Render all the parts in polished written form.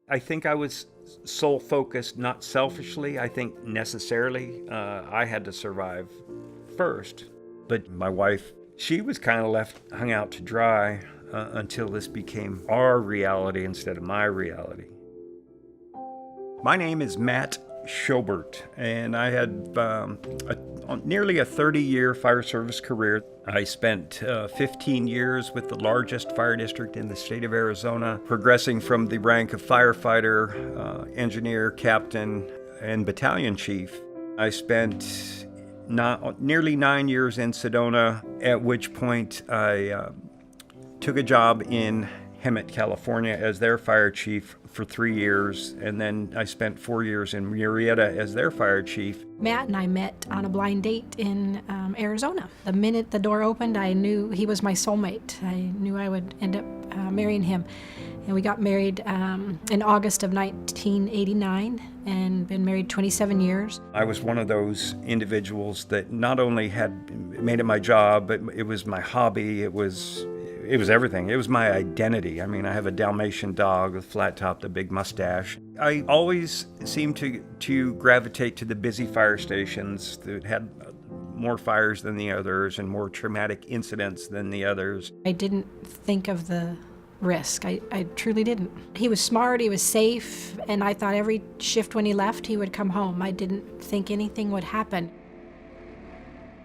I think I was sole focused, not selfishly. I think necessarily I had to survive first. But my wife, she was kind of left hung out to dry until this became our reality instead of my reality. My name is Matt Schobert, and I had nearly a 30-year fire service career. I spent 15 years with the largest fire district in the state of Arizona, progressing from the rank of firefighter, engineer, captain, and battalion chief. I spent nearly 9 years in Sedona, at which point I took a job in Hemet, California as their fire chief for 3 years, and then I spent 4 years in Murrieta as their fire chief. Matt and I met on a blind date in Arizona. The minute the door opened, I knew he was my soulmate. I knew I would end up marrying him. And we got married in August of 1989 and been married 27 years. I was one of those individuals that not only had made it my job, but it was my hobby. It was everything. It was my identity. I mean, I have a Dalmatian dog with flat top, a big mustache. I always seemed to gravitate to the busy fire stations that had more fires than the others and more traumatic incidents than the others. I didn't think of the risk. I truly didn't. He was smart, he was safe, and I thought every shift when he left, he would come home. I didn't think anything would happen.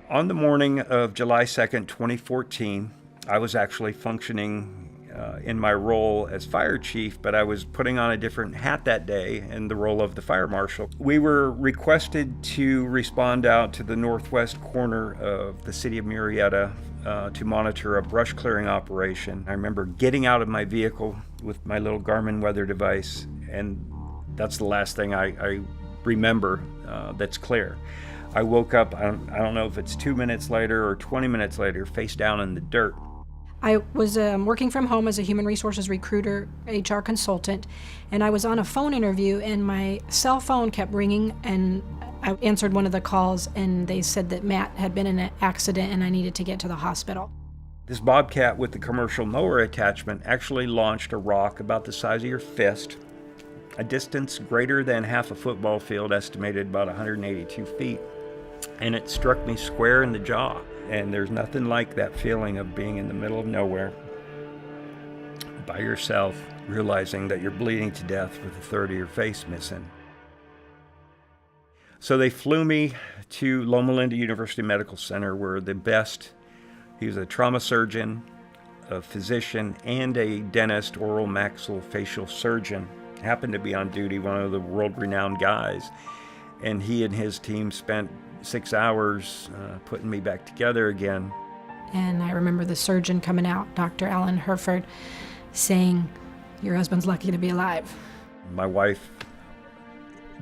On the morning of July 2nd, 2014, I was actually functioning in my role as fire chief, but I was putting on a different hat that day in the role of the fire marshal. We were requested to respond out to the northwest corner of the city of Murrieta to monitor a brush clearing operation. I remember getting out of my vehicle with my little Garmin weather device, and that's the last thing I remember that's clear. I woke up, I don't know if it's 2 minutes later or 20 minutes later, face down in the dirt. I was working from home as a human resources recruiter, HR consultant, and I was on a phone interview and my cell phone kept ringing, and I answered one of the calls and they said that Matt had been in an accident and I needed to get to the hospital. This Bobcat with the commercial mower attachment actually launched a rock about the size of your fist, a distance greater than half a football field, estimated about 182 feet, and it struck me square in the jaw. And there's nothing like that feeling of being in the middle of nowhere by yourself, realizing that you're bleeding to death with a third of your face missing. So they flew me to Loma Linda University Medical Center, where the best, he was a trauma surgeon, a physician, and a dentist, oral maxillofacial surgeon, happened to be on duty, one of the world-renowned guys. And he and his team spent 6 hours putting me back together again. And I remember the surgeon coming out, Dr. Alan Herford, saying, "Your husband's lucky to be alive." My wife,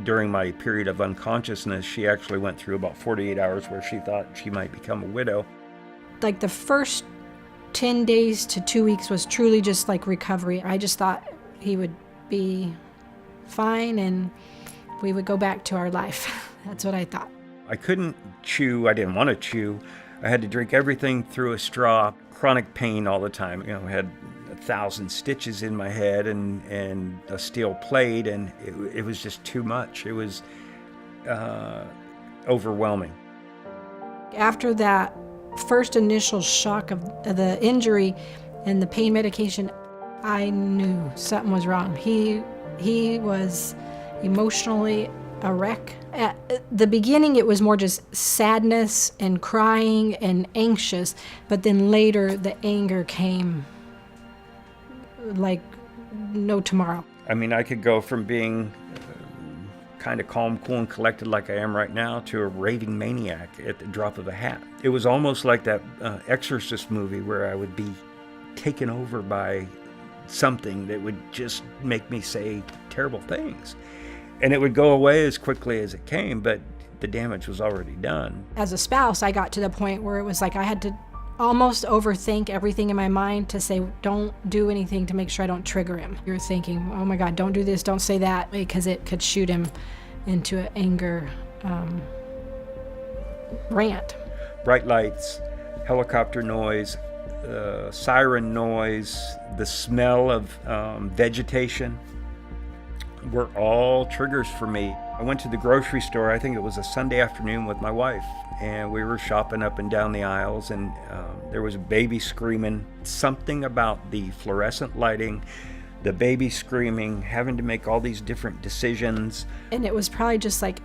during my period of unconsciousness, she actually went through about 48 hours where she thought she might become a widow. Like the first 10 days to 2 weeks was truly just like recovery. I just thought he would be fine and we would go back to our life. That's what I thought. I couldn't chew. I didn't want to chew. I had to drink everything through a straw. Chronic pain all the time. You know, I had 1,000 stitches in my head and a steel plate, and it was just too much. It was overwhelming. After that first initial shock of the injury and the pain medication, I knew something was wrong. He was emotionally a wreck. At the beginning, it was more just sadness and crying and anxious, but then later the anger came like no tomorrow. I mean, I could go from being kind of calm, cool, and collected like I am right now to a raving maniac at the drop of a hat. It was almost like that Exorcist movie where I would be taken over by something that would just make me say terrible things. And it would go away as quickly as it came, but the damage was already done. As a spouse, I got to the point where it was like I had to almost overthink everything in my mind to say, don't do anything to make sure I don't trigger him. You're thinking, oh my God, don't do this, don't say that, because it could shoot him into an anger rant. Bright lights, helicopter noise, siren noise, the smell of vegetation. were all triggers for me. I went to the grocery store, I think it was a Sunday afternoon with my wife, and we were shopping up and down the aisles, and there was a baby screaming. Something about the fluorescent lighting, the baby screaming, having to make all these different decisions. And it was probably just like,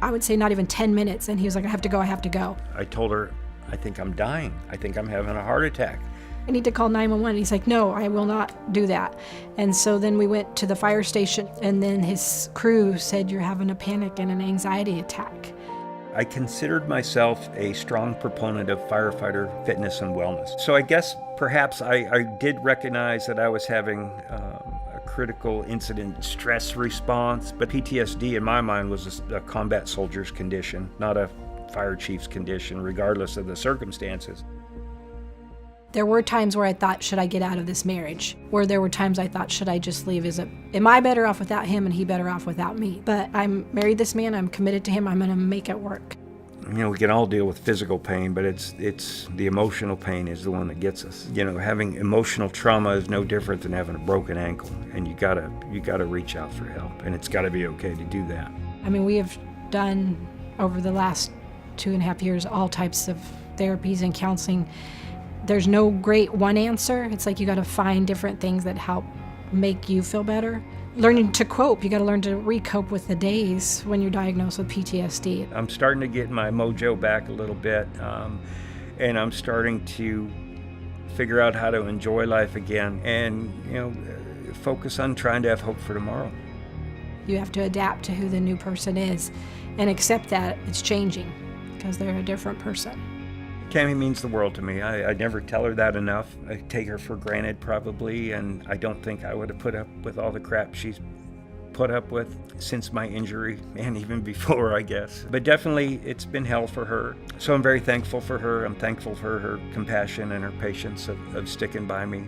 I would say not even 10 minutes, and he was like, I have to go. I told her, I think I'm dying. I think I'm having a heart attack. I need to call 911. He's like, no, I will not do that. And so then we went to the fire station, and then his crew said, you're having a panic and an anxiety attack. I considered myself a strong proponent of firefighter fitness and wellness. So I guess perhaps I did recognize that I was having a critical incident stress response, but PTSD in my mind was a combat soldier's condition, not a fire chief's condition, regardless of the circumstances. There were times where I thought, should I get out of this marriage? Where there were times I thought, should I just leave? Am I better off without him and he better off without me? But I'm married this man, I'm committed to him, I'm gonna make it work. You know, we can all deal with physical pain, but it's the emotional pain is the one that gets us. You know, having emotional trauma is no different than having a broken ankle, and you gotta reach out for help, and it's gotta be okay to do that. I mean, we have done over the last 2.5 years all types of therapies and counseling. There's no great one answer. It's like you got to find different things that help make you feel better. Learning to cope. You got to learn to re-cope with the days when you're diagnosed with PTSD. I'm starting to get my mojo back a little bit, and I'm starting to figure out how to enjoy life again and, you know, focus on trying to have hope for tomorrow. You have to adapt to who the new person is and accept that it's changing because they're a different person. Tami means the world to me. I never tell her that enough. I take her for granted probably, and I don't think I would have put up with all the crap she's put up with since my injury and even before, I guess. But definitely it's been hell for her. So I'm very thankful for her. I'm thankful for her compassion and her patience of sticking by me.